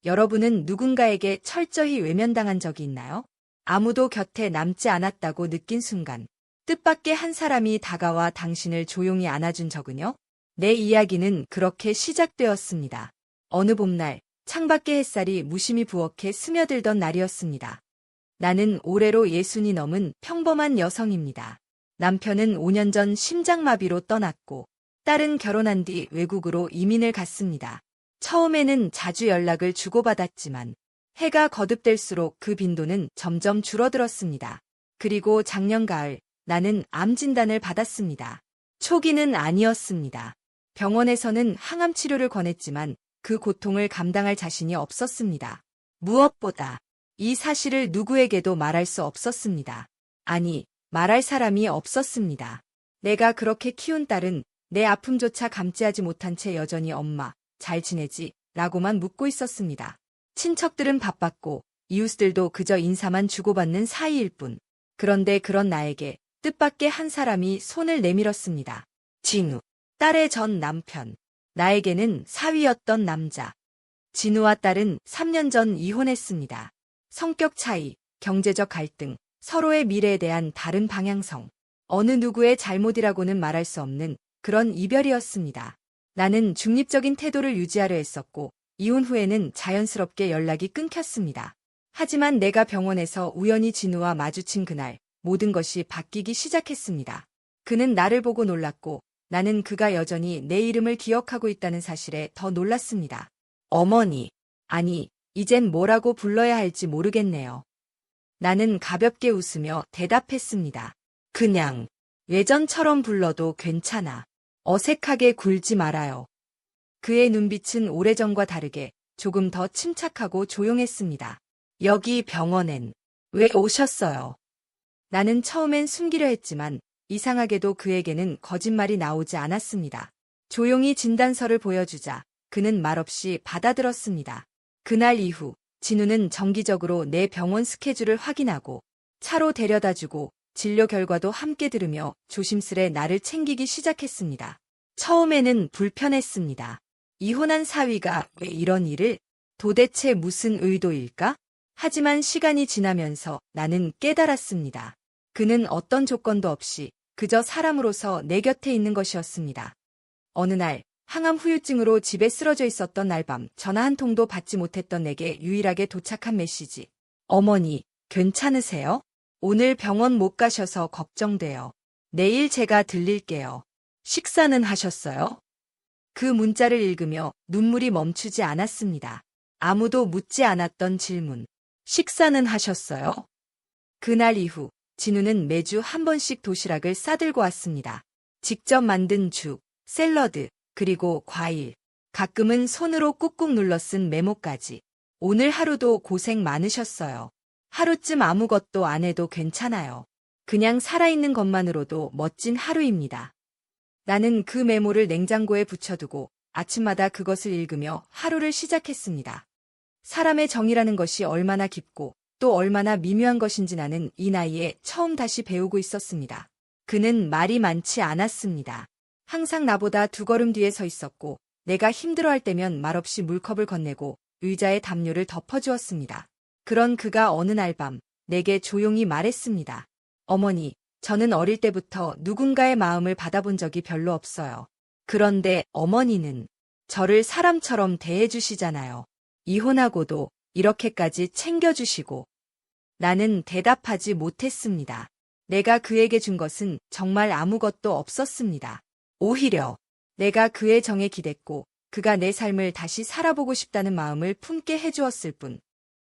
여러분은 누군가에게 철저히 외면당한 적이 있나요? 아무도 곁에 남지 않았다고 느낀 순간, 뜻밖의 한 사람이 다가와 당신을 조용히 안아준 적은요? 내 이야기는 그렇게 시작되었습니다. 어느 봄날, 창밖의 햇살이 무심히 부엌에 스며들던 날이었습니다. 나는 올해로 60이 넘은 평범한 여성입니다. 남편은 5년 전 심장마비로 떠났고, 딸은 결혼한 뒤 외국으로 이민을 갔습니다. 처음에는 자주 연락을 주고받았지만, 해가 거듭될수록 그 빈도는 점점 줄어들었습니다. 그리고 작년 가을, 나는 암 진단을 받았습니다. 초기는 아니었습니다. 병원에서는 항암 치료를 권했지만 그 고통을 감당할 자신이 없었습니다. 무엇보다 이 사실을 누구에게도 말할 수 없었습니다. 아니, 말할 사람이 없었습니다. 내가 그렇게 키운 딸은 내 아픔조차 감지하지 못한 채 여전히 엄마, 잘 지내지? 라고만 묻고 있었습니다. 친척들은 바빴고 이웃들도 그저 인사만 주고받는 사이일 뿐. 그런데 그런 나에게 뜻밖의 한 사람이 손을 내밀었습니다. 진우, 딸의 전 남편. 나에게는 사위였던 남자. 진우와 딸은 3년 전 이혼했습니다. 성격 차이, 경제적 갈등, 서로의 미래에 대한 다른 방향성. 어느 누구의 잘못이라고는 말할 수 없는 그런 이별이었습니다. 나는 중립적인 태도를 유지하려 했었고, 이혼 후에는 자연스럽게 연락이 끊겼습니다. 하지만 내가 병원에서 우연히 진우와 마주친 그날, 모든 것이 바뀌기 시작했습니다. 그는 나를 보고 놀랐고, 나는 그가 여전히 내 이름을 기억하고 있다는 사실에 더 놀랐습니다. 어머니. 아니, 이젠 뭐라고 불러야 할지 모르겠네요. 나는 가볍게 웃으며 대답했습니다. 그냥, 예전처럼 불러도 괜찮아. 어색하게 굴지 말아요. 그의 눈빛은 오래전과 다르게 조금 더 침착하고 조용했습니다. 여기 병원엔 왜 오셨어요? 나는 처음엔 숨기려 했지만 이상하게도 그에게는 거짓말이 나오지 않았습니다. 조용히 진단서를 보여주자 그는 말없이 받아들었습니다. 그날 이후 진우는 정기적으로 내 병원 스케줄을 확인하고 차로 데려다주고 진료 결과도 함께 들으며 조심스레 나를 챙기기 시작했습니다. 처음에는 불편했습니다. 이혼한 사위가 왜 이런 일을? 도대체 무슨 의도일까? 하지만 시간이 지나면서 나는 깨달았습니다. 그는 어떤 조건도 없이 그저 사람으로서 내 곁에 있는 것이었습니다. 어느 날 항암 후유증으로 집에 쓰러져 있었던 날 밤 전화 한 통도 받지 못했던 내게 유일하게 도착한 메시지. 어머니, 괜찮으세요? 오늘 병원 못 가셔서 걱정돼요. 내일 제가 들릴게요. 식사는 하셨어요? 그 문자를 읽으며 눈물이 멈추지 않았습니다. 아무도 묻지 않았던 질문. 식사는 하셨어요? 그날 이후 진우는 매주 한 번씩 도시락을 싸들고 왔습니다. 직접 만든 죽, 샐러드, 그리고 과일. 가끔은 손으로 꾹꾹 눌러 쓴 메모까지. 오늘 하루도 고생 많으셨어요. 하루쯤 아무것도 안 해도 괜찮아요. 그냥 살아있는 것만으로도 멋진 하루입니다. 나는 그 메모를 냉장고에 붙여두고 아침마다 그것을 읽으며 하루를 시작했습니다. 사람의 정이라는 것이 얼마나 깊고 또 얼마나 미묘한 것인지 나는 이 나이에 처음 다시 배우고 있었습니다. 그는 말이 많지 않았습니다. 항상 나보다 2걸음 뒤에 서 있었고 내가 힘들어할 때면 말없이 물컵을 건네고 의자에 담요를 덮어주었습니다. 그런 그가 어느 날 밤 내게 조용히 말했습니다. 어머니, 저는 어릴 때부터 누군가의 마음을 받아본 적이 별로 없어요. 그런데 어머니는 저를 사람처럼 대해주시잖아요. 이혼하고도 이렇게까지 챙겨주시고. 나는 대답하지 못했습니다. 내가 그에게 준 것은 정말 아무것도 없었습니다. 오히려 내가 그의 정에 기댔고 그가 내 삶을 다시 살아보고 싶다는 마음을 품게 해주었을 뿐.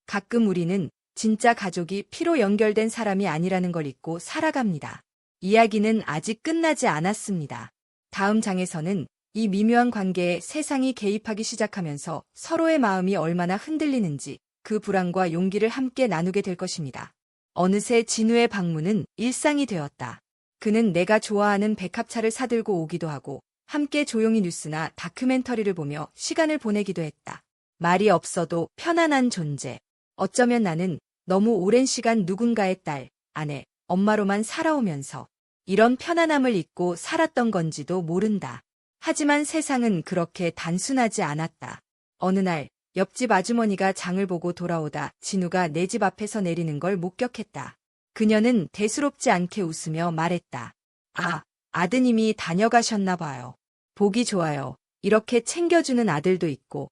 가끔 우리는 진짜 가족이 피로 연결된 사람이 아니라는 걸 잊고 살아갑니다. 이야기는 아직 끝나지 않았습니다. 다음 장에서는 이 미묘한 관계에 세상이 개입하기 시작하면서 서로의 마음이 얼마나 흔들리는지 그 불안과 용기를 함께 나누게 될 것입니다. 어느새 진우의 방문은 일상이 되었다. 그는 내가 좋아하는 백합차를 사들고 오기도 하고 함께 조용히 뉴스나 다큐멘터리를 보며 시간을 보내기도 했다. 말이 없어도 편안한 존재. 어쩌면 나는 너무 오랜 시간 누군가의 딸, 아내, 엄마로만 살아오면서 이런 편안함을 잊고 살았던 건지도 모른다. 하지만 세상은 그렇게 단순하지 않았다. 어느 날 옆집 아주머니가 장을 보고 돌아오다 진우가 내 집 앞에서 내리는 걸 목격했다. 그녀는 대수롭지 않게 웃으며 말했다. 아, 아드님이 다녀가셨나 봐요. 보기 좋아요. 이렇게 챙겨주는 아들도 있고.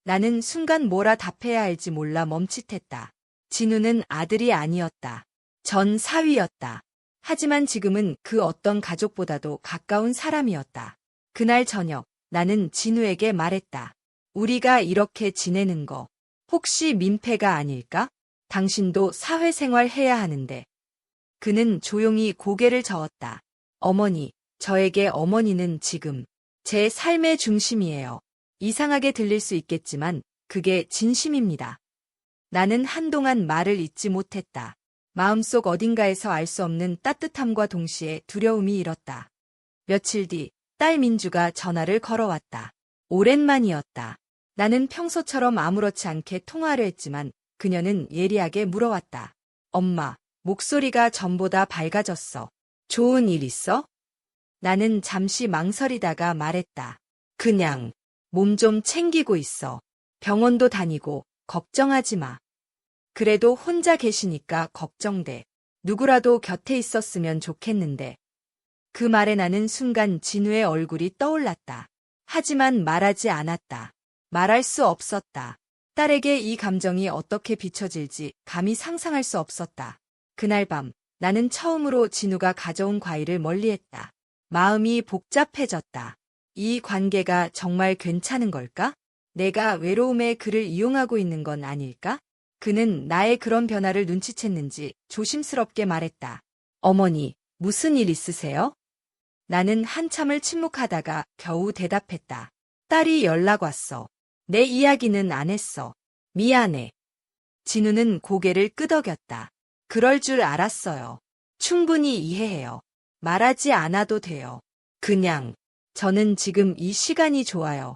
나는 순간 뭐라 답해야 할지 몰라 멈칫했다. 진우는 아들이 아니었다. 전 사위였다. 하지만 지금은 그 어떤 가족보다도 가까운 사람이었다. 그날 저녁 나는 진우에게 말했다. 우리가 이렇게 지내는 거 혹시 민폐가 아닐까? 당신도 사회생활 해야 하는데. 그는 조용히 고개를 저었다. 어머니, 저에게 어머니는 지금 제 삶의 중심이에요. 이상하게 들릴 수 있겠지만 그게 진심입니다. 나는 한동안 말을 잇지 못했다. 마음속 어딘가에서 알 수 없는 따뜻함과 동시에 두려움이 일었다. 며칠 뒤 딸 민주가 전화를 걸어왔다. 오랜만이었다. 나는 평소처럼 아무렇지 않게 통화를 했지만 그녀는 예리하게 물어왔다. 엄마, 목소리가 전보다 밝아졌어. 좋은 일 있어? 나는 잠시 망설이다가 말했다. 그냥 몸 좀 챙기고 있어. 병원도 다니고 걱정하지 마. 그래도 혼자 계시니까 걱정돼. 누구라도 곁에 있었으면 좋겠는데. 그 말에 나는 순간 진우의 얼굴이 떠올랐다. 하지만 말하지 않았다. 말할 수 없었다. 딸에게 이 감정이 어떻게 비춰질지 감히 상상할 수 없었다. 그날 밤 나는 처음으로 진우가 가져온 과일을 멀리했다. 마음이 복잡해졌다. 이 관계가 정말 괜찮은 걸까? 내가 외로움에 그를 이용하고 있는 건 아닐까? 그는 나의 그런 변화를 눈치챘는지 조심스럽게 말했다. 어머니, 무슨 일 있으세요? 나는 한참을 침묵하다가 겨우 대답했다. 딸이 연락 왔어. 내 이야기는 안 했어. 미안해. 진우는 고개를 끄덕였다. 그럴 줄 알았어요. 충분히 이해해요. 말하지 않아도 돼요. 그냥, 저는 지금 이 시간이 좋아요.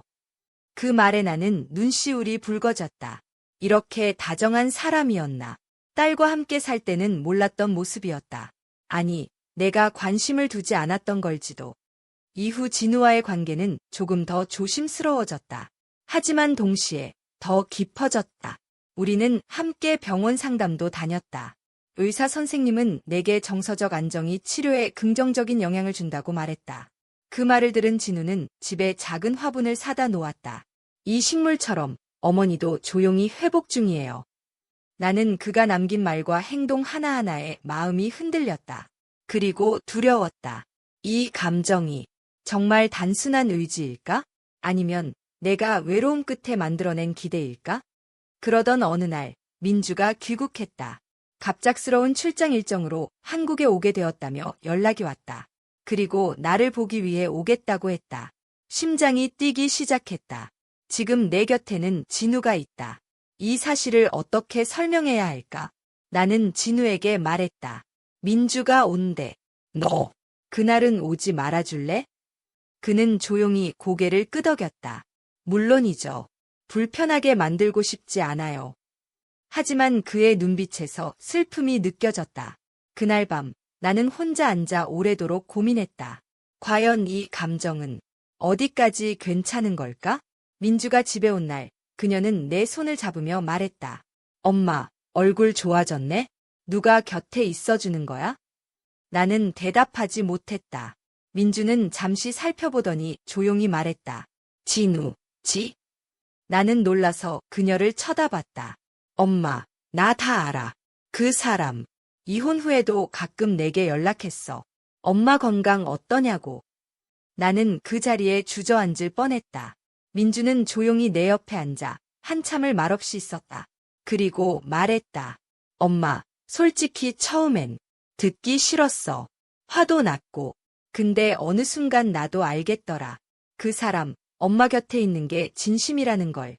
그 말에 나는 눈시울이 붉어졌다. 이렇게 다정한 사람이었나. 딸과 함께 살 때는 몰랐던 모습이었다. 아니, 내가 관심을 두지 않았던 걸지도. 이후 진우와의 관계는 조금 더 조심스러워졌다. 하지만 동시에 더 깊어졌다. 우리는 함께 병원 상담도 다녔다. 의사 선생님은 내게 정서적 안정이 치료에 긍정적인 영향을 준다고 말했다. 그 말을 들은 진우는 집에 작은 화분을 사다 놓았다. 이 식물처럼 어머니도 조용히 회복 중이에요. 나는 그가 남긴 말과 행동 하나하나에 마음이 흔들렸다. 그리고 두려웠다. 이 감정이 정말 단순한 의지일까? 아니면 내가 외로움 끝에 만들어낸 기대일까? 그러던 어느 날 민주가 귀국했다. 갑작스러운 출장 일정으로 한국에 오게 되었다며 연락이 왔다. 그리고 나를 보기 위해 오겠다고 했다. 심장이 뛰기 시작했다. 지금 내 곁에는 진우가 있다. 이 사실을 어떻게 설명해야 할까? 나는 진우에게 말했다. 민주가 온대. 너, 그날은 오지 말아줄래? 그는 조용히 고개를 끄덕였다. 물론이죠. 불편하게 만들고 싶지 않아요. 하지만 그의 눈빛에서 슬픔이 느껴졌다. 그날 밤 나는 혼자 앉아 오래도록 고민했다. 과연 이 감정은 어디까지 괜찮은 걸까? 민주가 집에 온 날 그녀는 내 손을 잡으며 말했다. 엄마, 얼굴 좋아졌네? 누가 곁에 있어주는 거야? 나는 대답하지 못했다. 민주는 잠시 살펴보더니 조용히 말했다. 진우, 지? 나는 놀라서 그녀를 쳐다봤다. 엄마, 나 다 알아. 그 사람. 이혼 후에도 가끔 내게 연락했어. 엄마 건강 어떠냐고. 나는 그 자리에 주저앉을 뻔했다. 민주는 조용히 내 옆에 앉아 한참을 말없이 있었다. 그리고 말했다. 엄마, 솔직히 처음엔 듣기 싫었어. 화도 났고. 근데 어느 순간 나도 알겠더라. 그 사람, 엄마 곁에 있는 게 진심이라는 걸.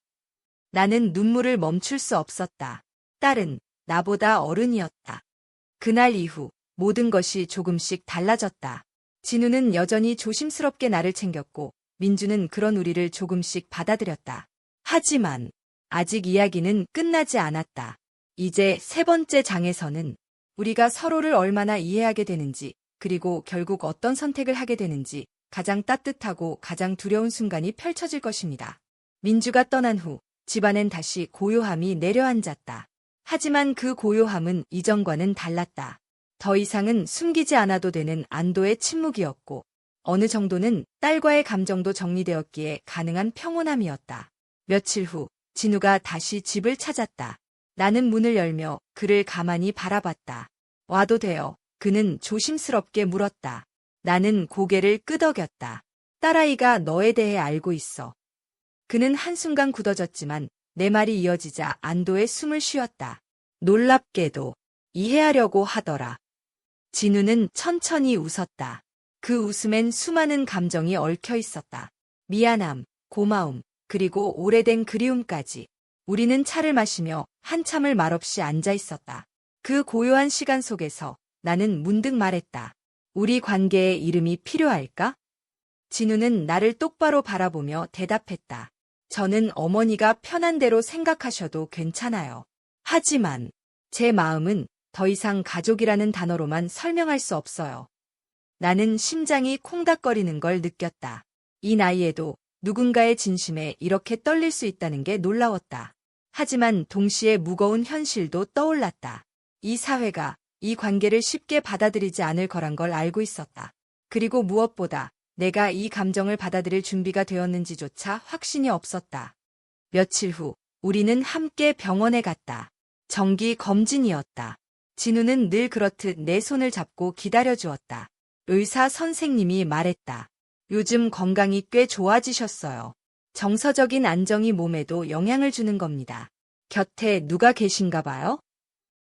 나는 눈물을 멈출 수 없었다. 딸은 나보다 어른이었다. 그날 이후 모든 것이 조금씩 달라졌다. 진우는 여전히 조심스럽게 나를 챙겼고 민주는 그런 우리를 조금씩 받아들였다. 하지만 아직 이야기는 끝나지 않았다. 이제 세 번째 장에서는 우리가 서로를 얼마나 이해하게 되는지 그리고 결국 어떤 선택을 하게 되는지 가장 따뜻하고 가장 두려운 순간이 펼쳐질 것입니다. 민주가 떠난 후 집안엔 다시 고요함이 내려앉았다. 하지만 그 고요함은 이전과는 달랐다. 더 이상은 숨기지 않아도 되는 안도의 침묵이었고 어느 정도는 딸과의 감정도 정리되었기에 가능한 평온함이었다. 며칠 후 진우가 다시 집을 찾았다. 나는 문을 열며 그를 가만히 바라봤다. 와도 돼요. 그는 조심스럽게 물었다. 나는 고개를 끄덕였다. 딸아이가 너에 대해 알고 있어. 그는 한순간 굳어졌지만 내 말이 이어지자 안도의 숨을 쉬었다. 놀랍게도 이해하려고 하더라. 진우는 천천히 웃었다. 그 웃음엔 수많은 감정이 얽혀 있었다. 미안함, 고마움, 그리고 오래된 그리움까지. 우리는 차를 마시며 한참을 말없이 앉아 있었다. 그 고요한 시간 속에서 나는 문득 말했다. 우리 관계에 이름이 필요할까? 진우는 나를 똑바로 바라보며 대답했다. 저는 어머니가 편한 대로 생각하셔도 괜찮아요. 하지만 제 마음은 더 이상 가족이라는 단어로만 설명할 수 없어요. 나는 심장이 콩닥거리는 걸 느꼈다. 이 나이에도 누군가의 진심에 이렇게 떨릴 수 있다는 게 놀라웠다. 하지만 동시에 무거운 현실도 떠올랐다. 이 사회가 이 관계를 쉽게 받아들이지 않을 거란 걸 알고 있었다. 그리고 무엇보다 내가 이 감정을 받아들일 준비가 되었는지조차 확신이 없었다. 며칠 후 우리는 함께 병원에 갔다. 정기 검진이었다. 진우는 늘 그렇듯 내 손을 잡고 기다려주었다. 의사 선생님이 말했다. 요즘 건강이 꽤 좋아지셨어요. 정서적인 안정이 몸에도 영향을 주는 겁니다. 곁에 누가 계신가 봐요?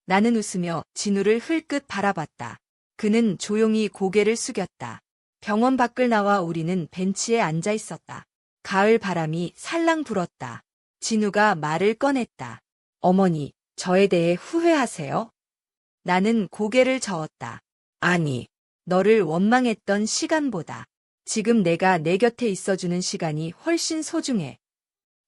나는 웃으며 진우를 흘끗 바라봤다. 그는 조용히 고개를 숙였다. 병원 밖을 나와 우리는 벤치에 앉아 있었다. 가을 바람이 살랑 불었다. 진우가 말을 꺼냈다. 어머니, 저에 대해 후회하세요? 나는 고개를 저었다. 아니, 너를 원망했던 시간보다 지금 내가 내 곁에 있어주는 시간이 훨씬 소중해.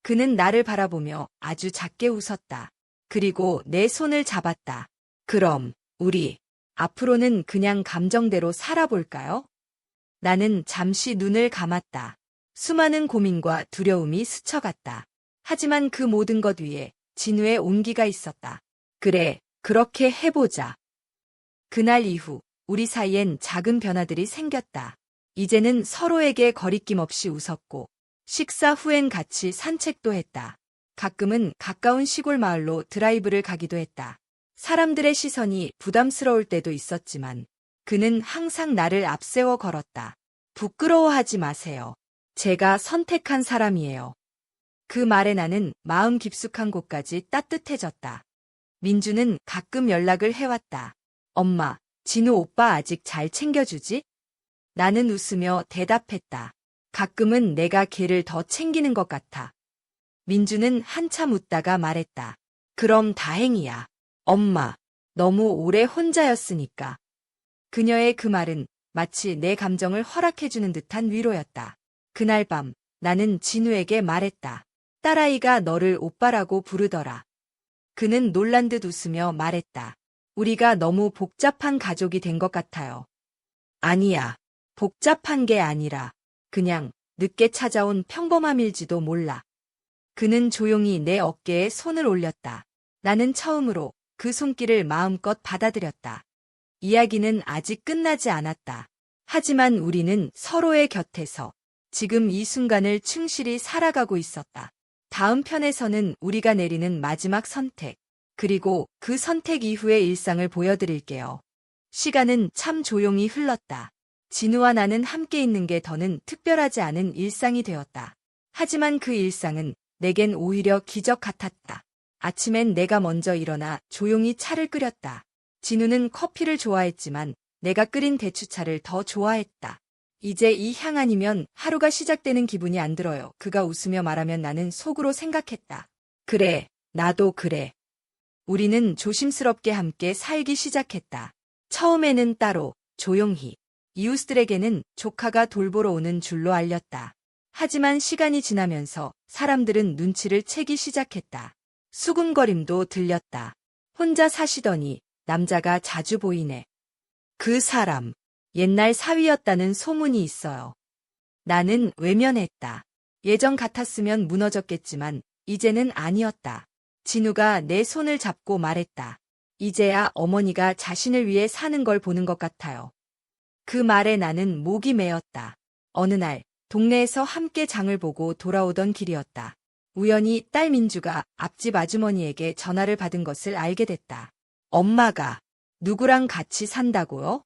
그는 나를 바라보며 아주 작게 웃었다. 그리고 내 손을 잡았다. 그럼 우리 앞으로는 그냥 감정대로 살아볼까요? 나는 잠시 눈을 감았다. 수많은 고민과 두려움이 스쳐갔다. 하지만 그 모든 것 위에 진우의 온기가 있었다. 그래, 그렇게 해보자. 그날 이후 우리 사이엔 작은 변화들이 생겼다. 이제는 서로에게 거리낌 없이 웃었고 식사 후엔 같이 산책도 했다. 가끔은 가까운 시골 마을로 드라이브를 가기도 했다. 사람들의 시선이 부담스러울 때도 있었지만 그는 항상 나를 앞세워 걸었다. 부끄러워하지 마세요. 제가 선택한 사람이에요. 그 말에 나는 마음 깊숙한 곳까지 따뜻해졌다. 민주는 가끔 연락을 해왔다. 엄마, 진우 오빠 아직 잘 챙겨주지? 나는 웃으며 대답했다. 가끔은 내가 걔를 더 챙기는 것 같아. 민주는 한참 웃다가 말했다. 그럼 다행이야. 엄마, 너무 오래 혼자였으니까. 그녀의 그 말은 마치 내 감정을 허락해주는 듯한 위로였다. 그날 밤 나는 진우에게 말했다. 딸아이가 너를 오빠라고 부르더라. 그는 놀란 듯 웃으며 말했다. 우리가 너무 복잡한 가족이 된 것 같아요. 아니야. 복잡한 게 아니라 그냥 늦게 찾아온 평범함일지도 몰라. 그는 조용히 내 어깨에 손을 올렸다. 나는 처음으로 그 손길을 마음껏 받아들였다. 이야기는 아직 끝나지 않았다. 하지만 우리는 서로의 곁에서 지금 이 순간을 충실히 살아가고 있었다. 다음 편에서는 우리가 내리는 마지막 선택, 그리고 그 선택 이후의 일상을 보여드릴게요. 시간은 참 조용히 흘렀다. 진우와 나는 함께 있는 게 더는 특별하지 않은 일상이 되었다. 하지만 그 일상은 내겐 오히려 기적 같았다. 아침엔 내가 먼저 일어나 조용히 차를 끓였다. 진우는 커피를 좋아했지만 내가 끓인 대추차를 더 좋아했다. 이제 이 향 아니면 하루가 시작되는 기분이 안 들어요. 그가 웃으며 말하면 나는 속으로 생각했다. 그래, 나도 그래. 우리는 조심스럽게 함께 살기 시작했다. 처음에는 따로, 조용히. 이웃들에게는 조카가 돌보러 오는 줄로 알렸다. 하지만 시간이 지나면서 사람들은 눈치를 채기 시작했다. 수군거림도 들렸다. 혼자 사시더니 남자가 자주 보이네. 그 사람, 옛날 사위였다는 소문이 있어요. 나는 외면했다. 예전 같았으면 무너졌겠지만 이제는 아니었다. 진우가 내 손을 잡고 말했다. 이제야 어머니가 자신을 위해 사는 걸 보는 것 같아요. 그 말에 나는 목이 메었다. 어느 날 동네에서 함께 장을 보고 돌아오던 길이었다. 우연히 딸 민주가 앞집 아주머니에게 전화를 받은 것을 알게 됐다. 엄마가 누구랑 같이 산다고요?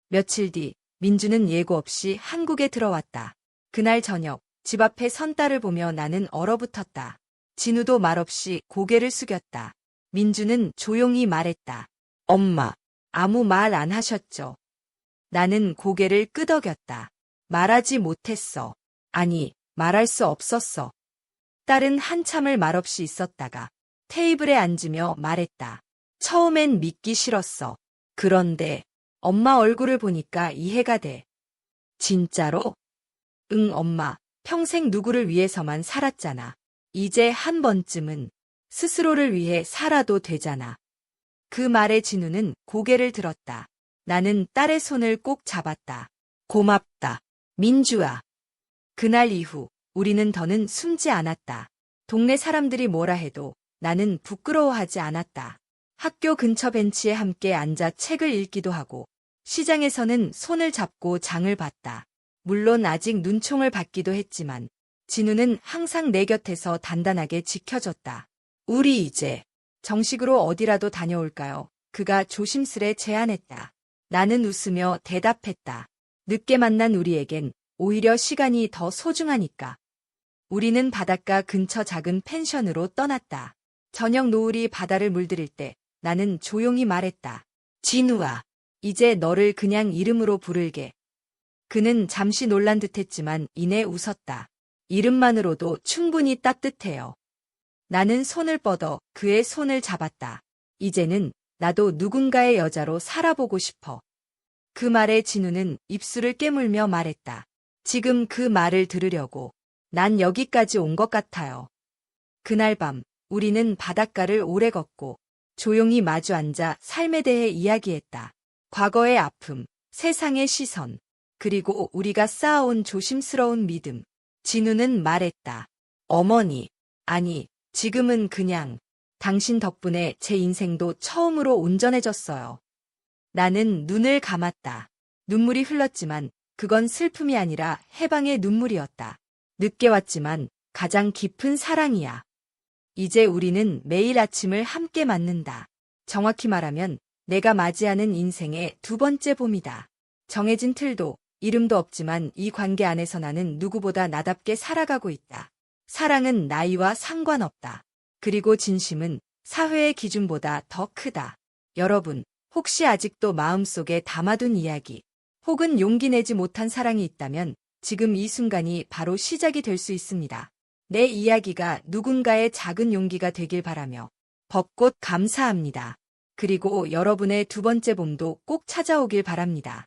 며칠 뒤 민주는 예고 없이 한국에 들어왔다. 그날 저녁 집 앞에 선 딸을 보며 나는 얼어붙었다. 진우도 말없이 고개를 숙였다. 민주는 조용히 말했다. 엄마, 아무 말 안 하셨죠? 나는 고개를 끄덕였다. 말하지 못했어. 아니, 말할 수 없었어. 딸은 한참을 말없이 있었다가 테이블에 앉으며 말했다. 처음엔 믿기 싫었어. 그런데 엄마 얼굴을 보니까 이해가 돼. 진짜로? 응, 엄마. 평생 누구를 위해서만 살았잖아. 이제 한 번쯤은 스스로를 위해 살아도 되잖아. 그 말에 진우는 고개를 들었다. 나는 딸의 손을 꼭 잡았다. 고맙다. 민주아. 그날 이후 우리는 더는 숨지 않았다. 동네 사람들이 뭐라 해도 나는 부끄러워하지 않았다. 학교 근처 벤치에 함께 앉아 책을 읽기도 하고 시장에서는 손을 잡고 장을 봤다. 물론 아직 눈총을 받기도 했지만 진우는 항상 내 곁에서 단단하게 지켜줬다. 우리 이제 정식으로 어디라도 다녀올까요? 그가 조심스레 제안했다. 나는 웃으며 대답했다. 늦게 만난 우리에겐 오히려 시간이 더 소중하니까. 우리는 바닷가 근처 작은 펜션으로 떠났다. 저녁 노을이 바다를 물들일 때 나는 조용히 말했다. 진우아, 이제 너를 그냥 이름으로 부를게. 그는 잠시 놀란 듯했지만 이내 웃었다. 이름만으로도 충분히 따뜻해요. 나는 손을 뻗어 그의 손을 잡았다. 이제는 나도 누군가의 여자로 살아보고 싶어. 그 말에 진우는 입술을 깨물며 말했다. 지금 그 말을 들으려고 난 여기까지 온 것 같아요. 그날 밤 우리는 바닷가를 오래 걷고 조용히 마주 앉아 삶에 대해 이야기했다. 과거의 아픔, 세상의 시선, 그리고 우리가 쌓아온 조심스러운 믿음. 진우는 말했다. 어머니, 아니, 지금은 그냥 당신 덕분에 제 인생도 처음으로 온전해졌어요. 나는 눈을 감았다. 눈물이 흘렀지만 그건 슬픔이 아니라 해방의 눈물이었다. 늦게 왔지만 가장 깊은 사랑이야. 이제 우리는 매일 아침을 함께 맞는다. 정확히 말하면 내가 맞이하는 인생의 두 번째 봄이다. 정해진 틀도 이름도 없지만 이 관계 안에서 나는 누구보다 나답게 살아가고 있다. 사랑은 나이와 상관없다. 그리고 진심은 사회의 기준보다 더 크다. 여러분, 혹시 아직도 마음속에 담아둔 이야기, 혹은 용기 내지 못한 사랑이 있다면 지금 이 순간이 바로 시작이 될 수 있습니다. 내 이야기가 누군가의 작은 용기가 되길 바라며 벚꽃 감사합니다. 그리고 여러분의 두 번째 봄도 꼭 찾아오길 바랍니다.